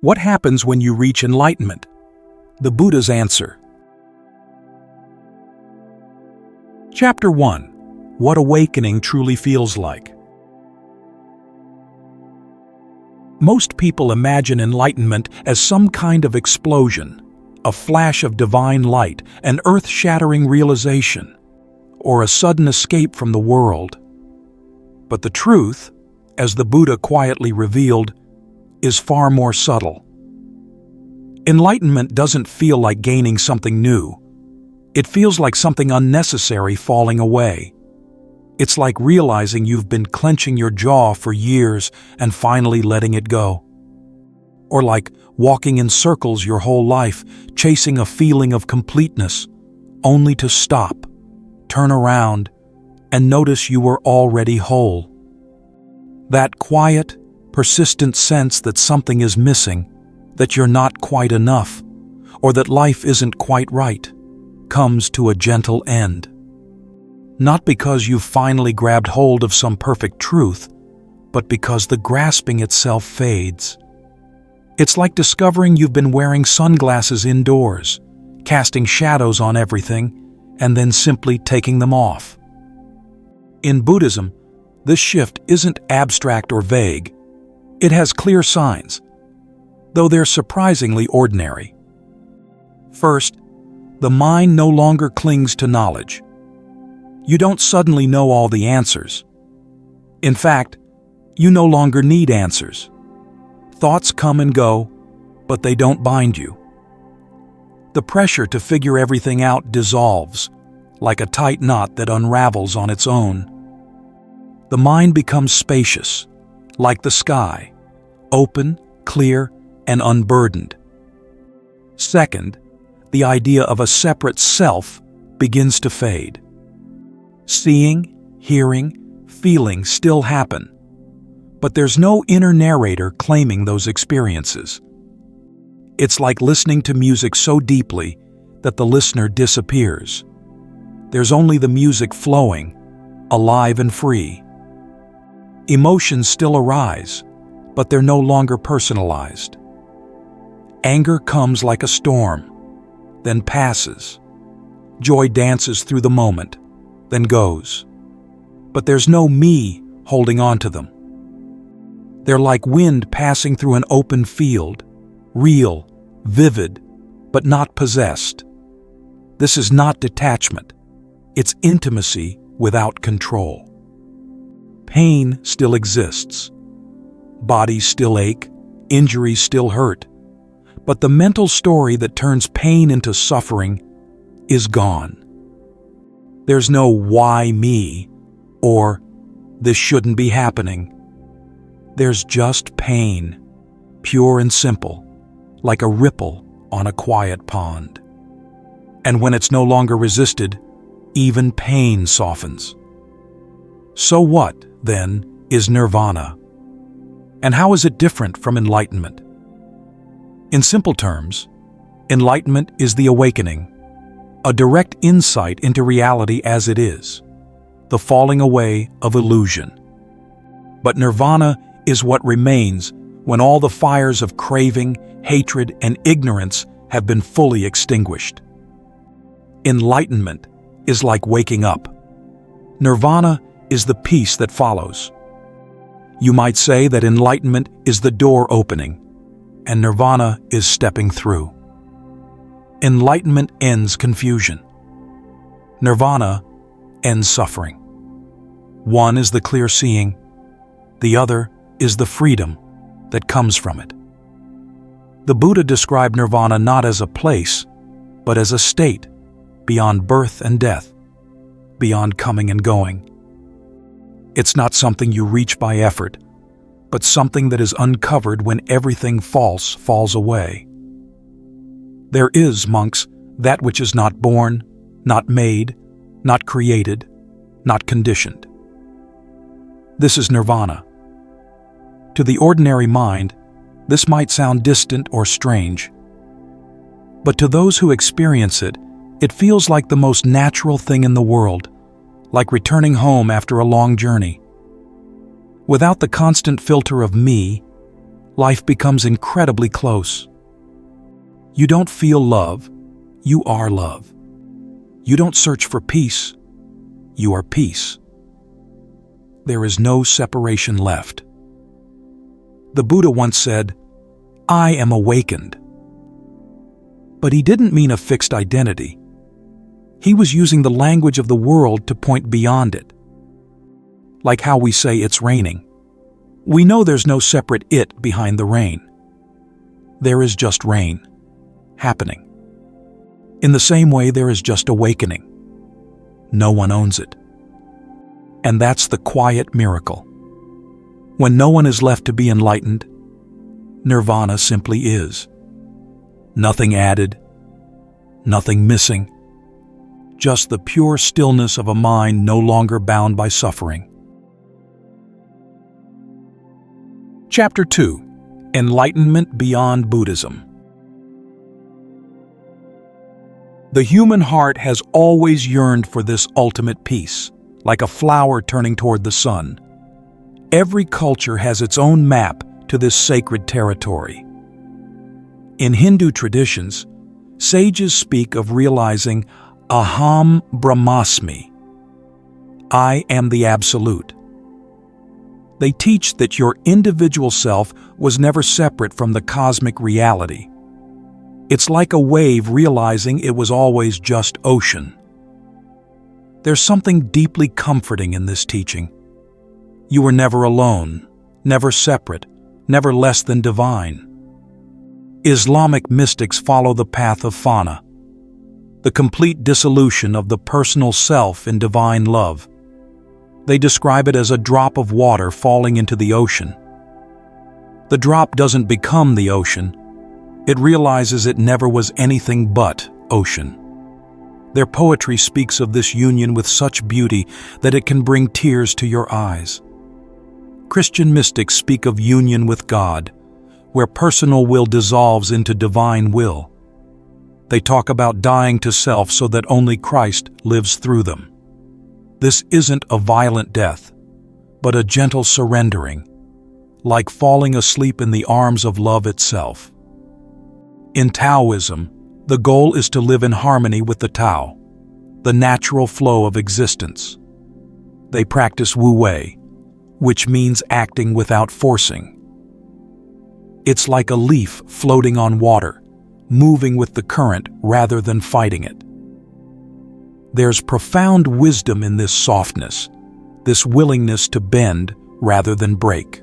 What happens when you reach enlightenment? The Buddha's answer. Chapter 1. What awakening truly feels like. Most people imagine enlightenment as some kind of explosion, a flash of divine light, an earth-shattering realization, or a sudden escape from the world. But the truth, as the Buddha quietly revealed, is far more subtle. Enlightenment doesn't feel like gaining something new. It feels like something unnecessary falling away. It's like realizing you've been clenching your jaw for years and finally letting it go. Or like walking in circles your whole life, chasing a feeling of completeness, only to stop, turn around, and notice you were already whole. That quiet, persistent sense that something is missing, that you're not quite enough, or that life isn't quite right, comes to a gentle end. Not because you've finally grabbed hold of some perfect truth, but because the grasping itself fades. It's like discovering you've been wearing sunglasses indoors, casting shadows on everything, and then simply taking them off. In Buddhism, this shift isn't abstract or vague. It has clear signs, though they're surprisingly ordinary. First, the mind no longer clings to knowledge. You don't suddenly know all the answers. In fact, you no longer need answers. Thoughts come and go, but they don't bind you. The pressure to figure everything out dissolves, like a tight knot that unravels on its own. The mind becomes spacious, like the sky, open, clear, and unburdened. Second, the idea of a separate self begins to fade. Seeing, hearing, feeling still happen, but there's no inner narrator claiming those experiences. It's like listening to music so deeply that the listener disappears. There's only the music flowing, alive and free. Emotions still arise, but they're no longer personalized. Anger comes like a storm, then passes. Joy dances through the moment, then goes. But there's no me holding on to them. They're like wind passing through an open field, real, vivid, but not possessed. This is not detachment. It's intimacy without control. Pain still exists. Bodies still ache, injuries still hurt. But the mental story that turns pain into suffering is gone. There's no why me or this shouldn't be happening. There's just pain, pure and simple, like a ripple on a quiet pond. And when it's no longer resisted, even pain softens. So what, then, is nirvana? And how is it different from enlightenment? In simple terms, enlightenment is the awakening, a direct insight into reality as it is, the falling away of illusion. But nirvana is what remains when all the fires of craving, hatred, and ignorance have been fully extinguished. Enlightenment is like waking up. Nirvana is the peace that follows. You might say that enlightenment is the door opening, and nirvana is stepping through. Enlightenment ends confusion. Nirvana ends suffering. One is the clear seeing, the other is the freedom that comes from it. The Buddha described nirvana not as a place, but as a state, beyond birth and death, beyond coming and going. It's not something you reach by effort, but something that is uncovered when everything false falls away. There is, monks, that which is not born, not made, not created, not conditioned. This is nirvana. To the ordinary mind, this might sound distant or strange. But to those who experience it, it feels like the most natural thing in the world, like returning home after a long journey. Without the constant filter of me, life becomes incredibly close. You don't feel love, you are love. You don't search for peace, you are peace. There is no separation left. The Buddha once said, "I am awakened." But he didn't mean a fixed identity. He was using the language of the world to point beyond it. Like how we say it's raining. We know there's no separate it behind the rain. There is just rain, happening. In the same way, there is just awakening. No one owns it. And that's the quiet miracle. When no one is left to be enlightened, nirvana simply is. Nothing added, nothing missing. Just the pure stillness of a mind no longer bound by suffering. Chapter 2. Enlightenment Beyond Buddhism. The human heart has always yearned for this ultimate peace, like a flower turning toward the sun. Every culture has its own map to this sacred territory. In Hindu traditions, sages speak of realizing Aham Brahmasmi. I am the Absolute. They teach that your individual self was never separate from the cosmic reality. It's like a wave realizing it was always just ocean. There's something deeply comforting in this teaching. You were never alone, never separate, never less than divine. Islamic mystics follow the path of fana, the complete dissolution of the personal self in divine love. They describe it as a drop of water falling into the ocean. The drop doesn't become the ocean. It realizes it never was anything but ocean. Their poetry speaks of this union with such beauty that it can bring tears to your eyes. Christian mystics speak of union with God, where personal will dissolves into divine will. They talk about dying to self so that only Christ lives through them. This isn't a violent death, but a gentle surrendering, like falling asleep in the arms of love itself. In Taoism, the goal is to live in harmony with the Tao, the natural flow of existence. They practice Wu Wei, which means acting without forcing. It's like a leaf floating on water, moving with the current rather than fighting it. There's profound wisdom in this softness, this willingness to bend rather than break.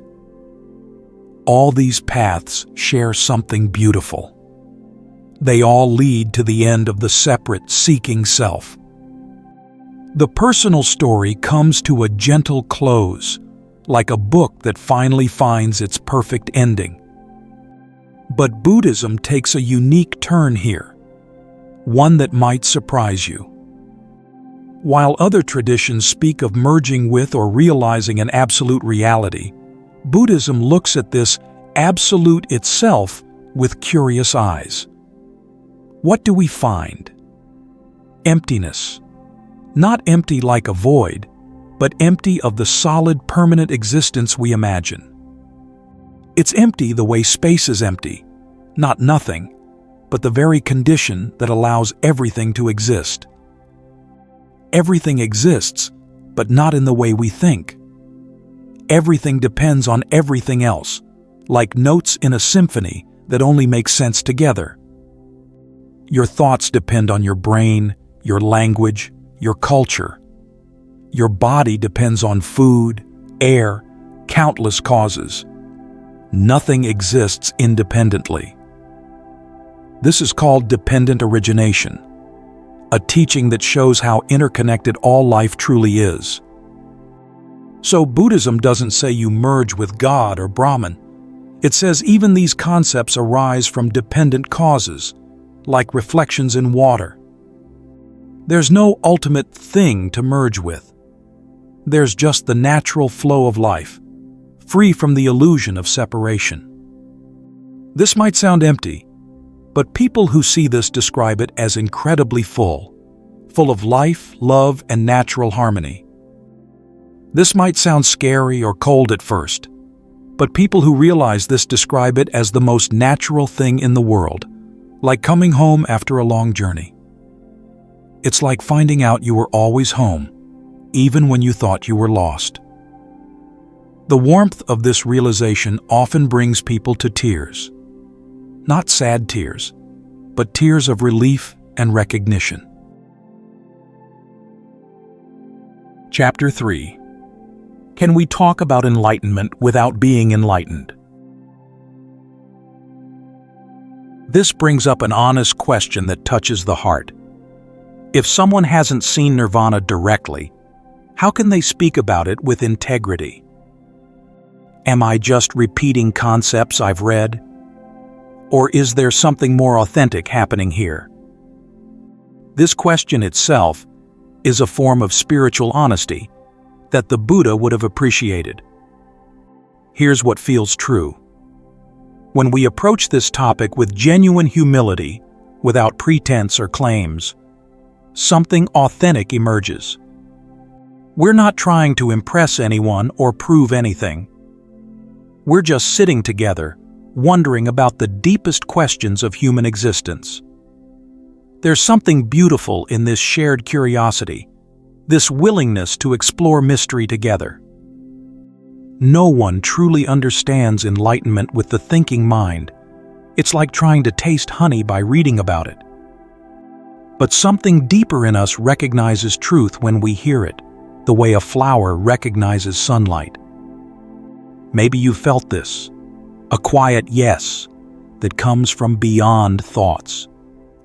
All these paths share something beautiful. They all lead to the end of the separate, seeking self. The personal story comes to a gentle close, like a book that finally finds its perfect ending. But Buddhism takes a unique turn here, one that might surprise you. While other traditions speak of merging with or realizing an absolute reality, Buddhism looks at this absolute itself with curious eyes. What do we find? Emptiness. Not empty like a void, but empty of the solid, permanent existence we imagine. It's empty the way space is empty, not nothing, but the very condition that allows everything to exist. Everything exists, but not in the way we think. Everything depends on everything else, like notes in a symphony that only make sense together. Your thoughts depend on your brain, your language, your culture. Your body depends on food, air, countless causes. Nothing exists independently. This is called dependent origination, a teaching that shows how interconnected all life truly is. So Buddhism doesn't say you merge with God or Brahman. It says even these concepts arise from dependent causes, like reflections in water. There's no ultimate thing to merge with. There's just the natural flow of life, free from the illusion of separation. This might sound empty, but people who see this describe it as incredibly full of life, love, and natural harmony. This might sound scary or cold at first, But people who realize this describe it as the most natural thing in the world, like coming home after a long journey. It's like finding out you were always home, even when you thought you were lost. The warmth of this realization often brings people to tears. Not sad tears, but tears of relief and recognition. Chapter 3. Can we talk about enlightenment without being enlightened? This brings up an honest question that touches the heart. If someone hasn't seen nirvana directly, how can they speak about it with integrity? Am I just repeating concepts I've read? Or is there something more authentic happening here? This question itself is a form of spiritual honesty that the Buddha would have appreciated. Here's what feels true. When we approach this topic with genuine humility, without pretense or claims, something authentic emerges. We're not trying to impress anyone or prove anything. We're just sitting together, wondering about the deepest questions of human existence. There's something beautiful in this shared curiosity, this willingness to explore mystery together. No one truly understands enlightenment with the thinking mind. It's like trying to taste honey by reading about it. But something deeper in us recognizes truth when we hear it, the way a flower recognizes sunlight. Maybe you felt this, a quiet yes that comes from beyond thoughts,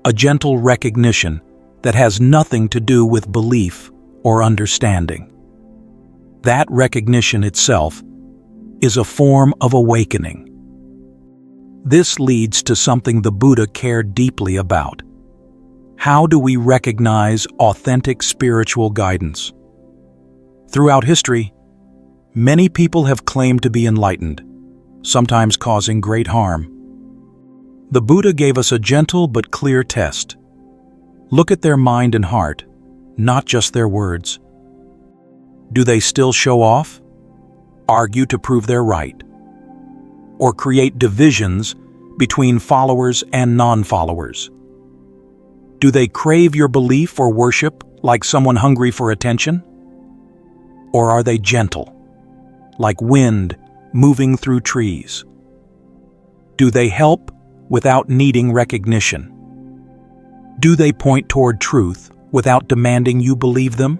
a gentle recognition that has nothing to do with belief or understanding. That recognition itself is a form of awakening. This leads to something the Buddha cared deeply about. How do we recognize authentic spiritual guidance? Throughout history, many people have claimed to be enlightened, sometimes causing great harm. The Buddha gave us a gentle but clear test. Look at their mind and heart, not just their words. Do they still show off, argue to prove they're right, or create divisions between followers and non-followers? Do they crave your belief or worship like someone hungry for attention? Or are they gentle, like wind moving through trees? Do they help without needing recognition? Do they point toward truth without demanding you believe them?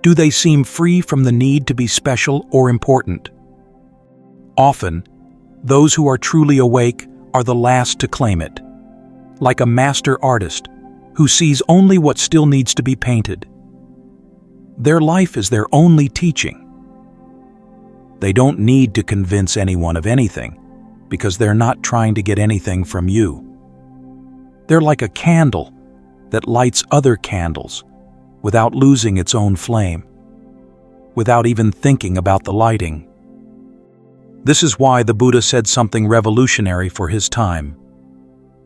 Do they seem free from the need to be special or important? Often, those who are truly awake are the last to claim it, like a master artist who sees only what still needs to be painted. Their life is their only teaching. They don't need to convince anyone of anything because they're not trying to get anything from you. They're like a candle that lights other candles without losing its own flame, without even thinking about the lighting. This is why the Buddha said something revolutionary for his time.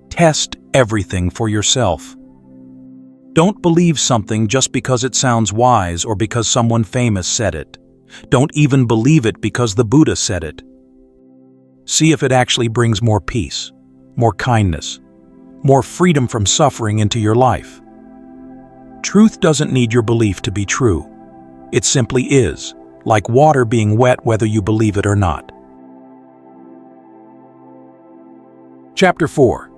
Test everything for yourself. Don't believe something just because it sounds wise or because someone famous said it. Don't even believe it because the Buddha said it. See if it actually brings more peace, more kindness, more freedom from suffering into your life. Truth doesn't need your belief to be true. It simply is, like water being wet whether you believe it or not. Chapter 4.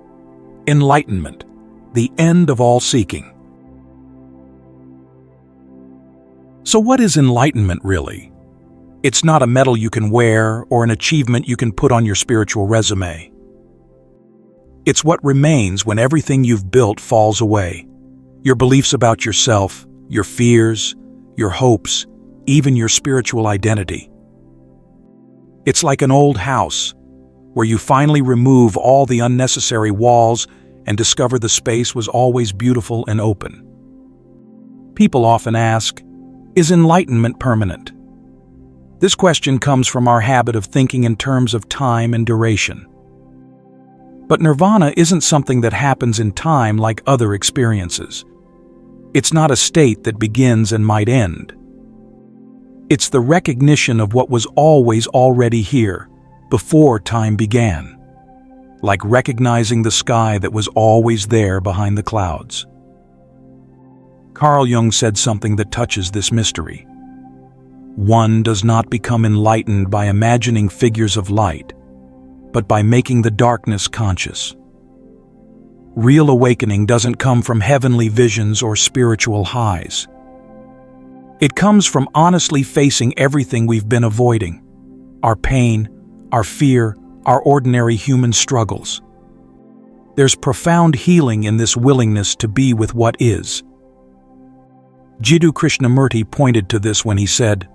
Enlightenment, the end of all seeking. So what is enlightenment really? It's not a medal you can wear or an achievement you can put on your spiritual resume. It's what remains when everything you've built falls away. Your beliefs about yourself, your fears, your hopes, even your spiritual identity. It's like an old house where you finally remove all the unnecessary walls and discover the space was always beautiful and open. People often ask, is enlightenment permanent? This question comes from our habit of thinking in terms of time and duration. But nirvana isn't something that happens in time like other experiences. It's not a state that begins and might end. It's the recognition of what was always already here, before time began. Like recognizing the sky that was always there behind the clouds. Carl Jung said something that touches this mystery. One does not become enlightened by imagining figures of light, but by making the darkness conscious. Real awakening doesn't come from heavenly visions or spiritual highs. It comes from honestly facing everything we've been avoiding: our pain, our fear, our ordinary human struggles. There's profound healing in this willingness to be with what is. Jiddu Krishnamurti pointed to this when he said,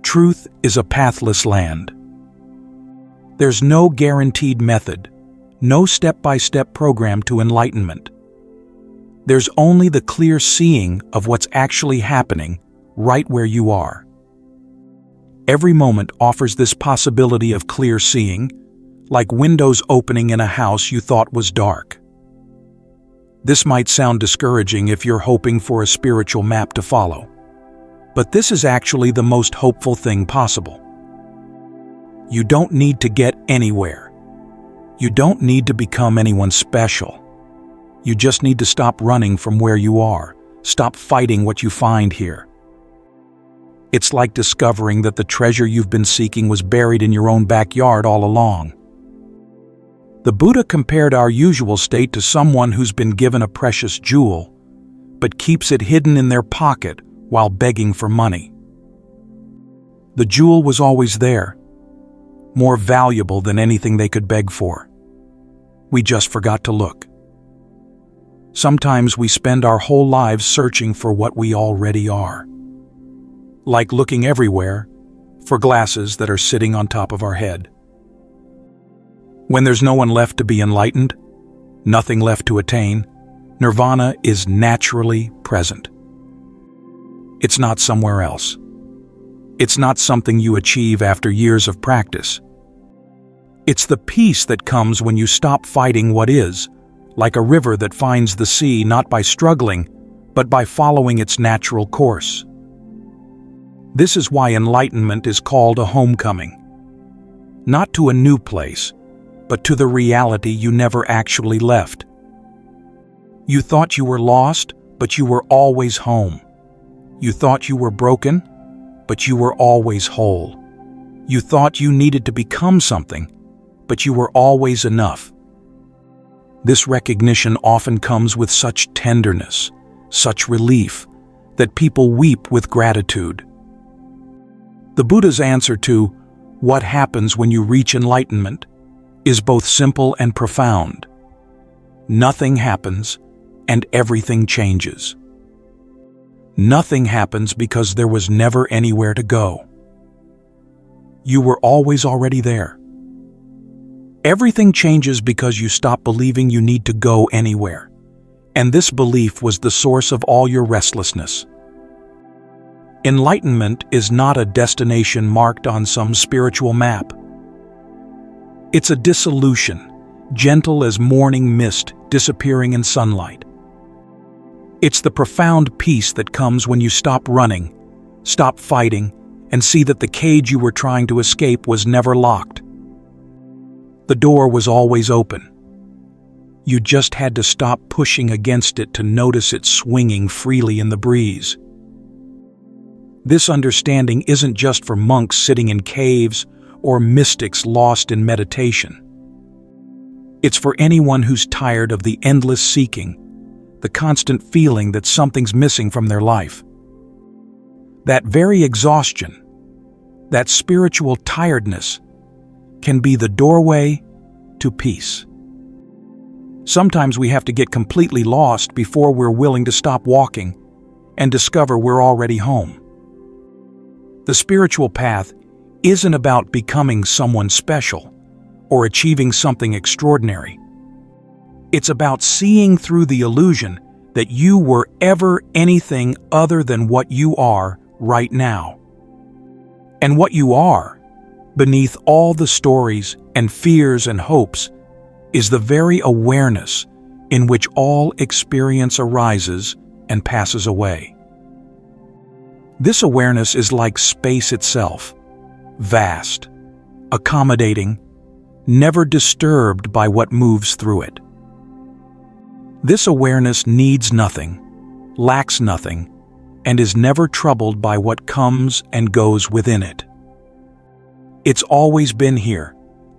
"Truth is a pathless land." There's no guaranteed method, no step-by-step program to enlightenment. There's only the clear seeing of what's actually happening right where you are. Every moment offers this possibility of clear seeing, like windows opening in a house you thought was dark. This might sound discouraging if you're hoping for a spiritual map to follow, but this is actually the most hopeful thing possible. You don't need to get anywhere. You don't need to become anyone special. You just need to stop running from where you are, stop fighting what you find here. It's like discovering that the treasure you've been seeking was buried in your own backyard all along. The Buddha compared our usual state to someone who's been given a precious jewel, but keeps it hidden in their pocket while begging for money. The jewel was always there, more valuable than anything they could beg for. We just forgot to look. Sometimes we spend our whole lives searching for what we already are. Like looking everywhere for glasses that are sitting on top of our head. When there's no one left to be enlightened, nothing left to attain, nirvana is naturally present. It's not somewhere else. It's not something you achieve after years of practice. It's the peace that comes when you stop fighting what is, like a river that finds the sea not by struggling, but by following its natural course. This is why enlightenment is called a homecoming. Not to a new place, but to the reality you never actually left. You thought you were lost, but you were always home. You thought you were broken, but you were always whole. You thought you needed to become something, but you were always enough. This recognition often comes with such tenderness, such relief, that people weep with gratitude. The Buddha's answer to what happens when you reach enlightenment is both simple and profound. Nothing happens, and everything changes. Nothing happens because there was never anywhere to go. You were always already there. Everything changes because you stop believing you need to go anywhere, and this belief was the source of all your restlessness. Enlightenment is not a destination marked on some spiritual map. It's a dissolution, gentle as morning mist disappearing in sunlight. It's the profound peace that comes when you stop running, stop fighting, and see that the cage you were trying to escape was never locked. The door was always open. You just had to stop pushing against it to notice it swinging freely in the breeze. This understanding isn't just for monks sitting in caves or mystics lost in meditation. It's for anyone who's tired of the endless seeking, the constant feeling that something's missing from their life. That very exhaustion, that spiritual tiredness, can be the doorway to peace. Sometimes we have to get completely lost before we're willing to stop walking and discover we're already home. The spiritual path isn't about becoming someone special or achieving something extraordinary. It's about seeing through the illusion that you were ever anything other than what you are right now. And what you are, beneath all the stories and fears and hopes, is the very awareness in which all experience arises and passes away. This awareness is like space itself, vast, accommodating, never disturbed by what moves through it. This awareness needs nothing, lacks nothing, and is never troubled by what comes and goes within it. It's always been here,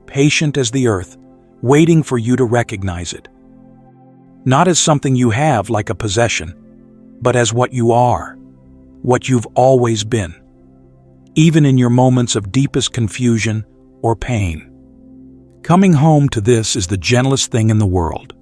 patient as the earth, waiting for you to recognize it. Not as something you have like a possession, but as what you are, what you've always been, even in your moments of deepest confusion or pain. Coming home to this is the gentlest thing in the world.